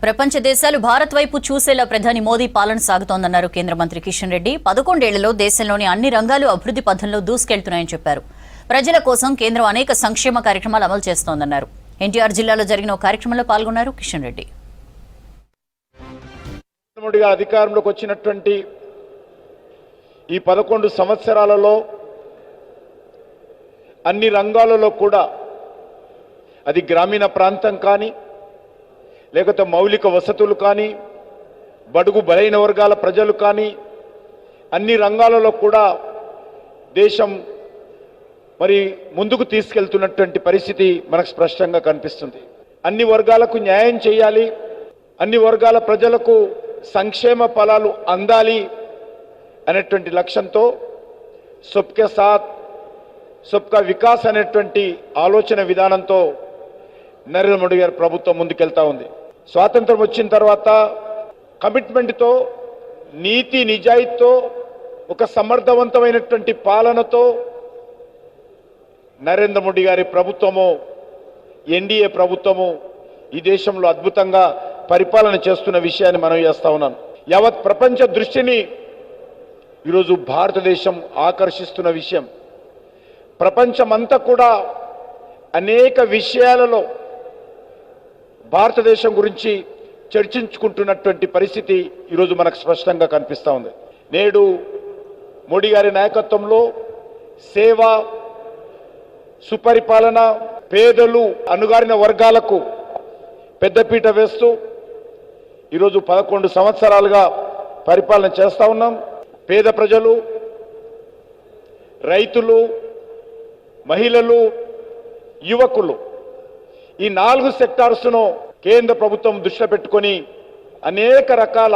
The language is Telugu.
ప్రపంచ దేశాలు భారత్ వైపు చూసేలా ప్రధాని మోదీ పాలన సాగుతోందన్నారు కేంద్ర మంత్రి కిషన్ రెడ్డి. 11 ఏళ్లలో దేశంలోని అన్ని రంగాలు అభివృద్ధి పథంలో దూసుకెళ్తున్నాయని చెప్పారు. ప్రజల కోసం కేంద్రం అనేక సంక్షేమ కార్యక్రమాలు అమలు చేస్తోందన్నారు. ఎన్టీఆర్ జిల్లాలో జరిగిన ఒక కార్యక్రమంలో పాల్గొన్నారు కిషన్ రెడ్డి. మోడీగా అధికారంలోకి వచ్చినటువంటి ఈ 11 సంవత్సరాలలో అన్ని రంగాలలో కూడా అది గ్రామీణ ప్రాంతం కానీ లేకపోతే మౌలిక వసతులు కానీ బడుగు బలైన వర్గాల ప్రజలు కానీ అన్ని రంగాలలో కూడా దేశం మరి ముందుకు తీసుకెళ్తున్నటువంటి పరిస్థితి మనకు స్పష్టంగా కనిపిస్తుంది. అన్ని వర్గాలకు న్యాయం చేయాలి, అన్ని వర్గాల ప్రజలకు సంక్షేమ ఫలాలు అందాలి అనేటువంటి లక్ష్యంతో సబ్కే సాత్ సబ్కా వికాస్ అనేటువంటి ఆలోచన విధానంతో నరేంద్ర మోడీ గారి ప్రభుత్వం ముందుకెళ్తా ఉంది. స్వాతంత్రం వచ్చిన తర్వాత కమిట్మెంట్తో, నీతి నిజాయితీతో, ఒక సమర్థవంతమైనటువంటి పాలనతో నరేంద్ర మోడీ గారి ప్రభుత్వము, ఎన్డీఏ ప్రభుత్వము ఈ దేశంలో అద్భుతంగా పరిపాలన చేస్తున్న విషయాన్ని మనం చేస్తా ఉన్నాను. యావత్ ప్రపంచ దృష్టిని ఈరోజు భారతదేశం ఆకర్షిస్తున్న విషయం. ప్రపంచమంతా కూడా అనేక విషయాలలో భారతదేశం గురించి చర్చించుకుంటున్నటువంటి పరిస్థితి ఈరోజు మనకు స్పష్టంగా కనిపిస్తూ ఉంది. నేడు మోడీ గారి నాయకత్వంలో సేవ, సుపరిపాలన, పేదలు, అణగారిన వర్గాలకు పెద్దపీట వేస్తూ ఈరోజు 11 సంవత్సరాలుగా పరిపాలన చేస్తూ ఉన్నాం. పేద ప్రజలు, రైతులు, మహిళలు, యువకులు ఈ 4 సెక్టార్స్ను కేంద్ర ప్రభుత్వం దృష్టిలో పెట్టుకొని అనేక రకాల